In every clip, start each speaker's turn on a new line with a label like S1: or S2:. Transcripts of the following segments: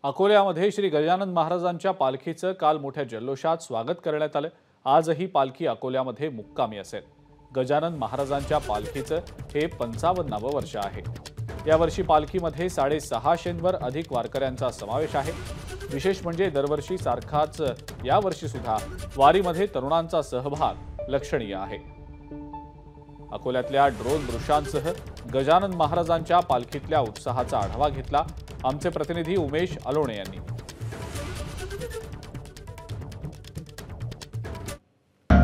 S1: अकोल्यामध्ये श्री गजानन महाराजांच्या पालखीचं काल मोठ्या जल्लोषात स्वागत करण्यात आलं। आजही पालखी अकोल्यामध्ये मुक्कामी असेल। गजानन महाराजांच्या पालखीचं हे 55वे वर्ष आहे। यावर्षी पालखीमध्ये 650वर अधिक वारकऱ्यांचा समावेश आहे। विशेष म्हणजे दरवर्षी सारखाच यावर्षी सुद्धा वारीमध्ये तरुणांचा सहभाग लक्षणीय आहे। अकोल्यातल्या ड्रोन दृश्यांसह गजानन महाराजांच्या पालखीतल्या उत्साहाचा आढावा घेतला आमचे प्रतिनिधी उमेश अलोणे यांनी।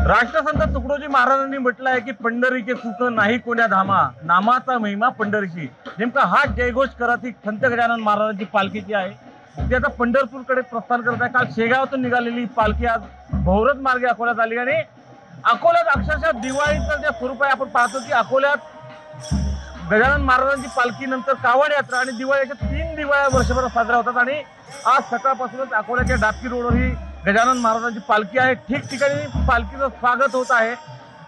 S2: राष्ट्रसंत तुकडोजी महाराजांनी म्हटलं आहे की पंढरीचे चुक नाही कोण्या धामा, नामाचा महिमा पंढरीची। नेमका हा जयघोष करत ही संत गजानन महाराजांची पालखी जी आहे ती आता पंढरपूरकडे प्रस्थान करत आहे। काल शेगावातून निघालेली पालखी आज भोरत मार्गे अकोल्यात आली आणि अकोल्यात अक्षरशः दिवाळीचं जे स्वरूप आहे आपण पाहतो की अकोल्यात गजानन महाराजांची पालखी नंतर कावड यात्रा आणि दिवाळीच्या 3 दिवाळ्या वर्षभर साजऱ्या होतात आणि आज सकाळपासूनच अकोल्याच्या डाबकी रोडवर ही गजानन महाराजांची पालखी आहे। ठिकठिकाणी पालखीचं स्वागत होत आहे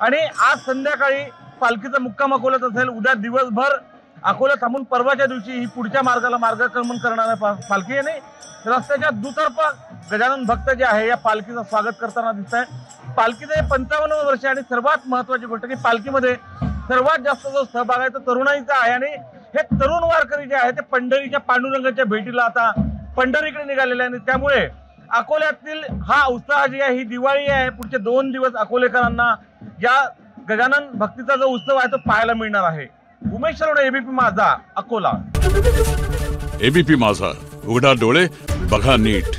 S2: आणि आज संध्याकाळी पालखीचा मुक्काम अकोल्यात असेल। उद्या दिवसभर अकोला थांबून परवाच्या दिवशी ही पुढच्या मार्गाला मार्गक्रमण करणाऱ्या पालखी आणि रस्त्याच्या दुतर्फा गजानन भक्त जे आहे या पालखीचं स्वागत करताना दिसत आहे। पालखीचं हे 55वे वर्ष आणि सर्वात महत्त्वाची गोष्ट की पालखीमध्ये सर्वात जास्त जो सहभाग आहे तो तरुणाईचा आहे आणि हे तरुण वारकरी जे आहे ते पंढरीच्या पांडुरंगाच्या भेटीला आता पंढरीकडे निघालेले आहे। त्यामुळे अकोल्यातील हा उत्साह जी आहे ही दिवाळी आहे पुढचे 2 दिवस अकोलेकरांना या गजानन भक्तीचा जो उत्सव आहे तो पाहायला मिळणार आहे। उमेश अलोणे, एबीपी माझा, अकोला।
S3: एबीपी माझा, उघडा डोळे बघा नीट।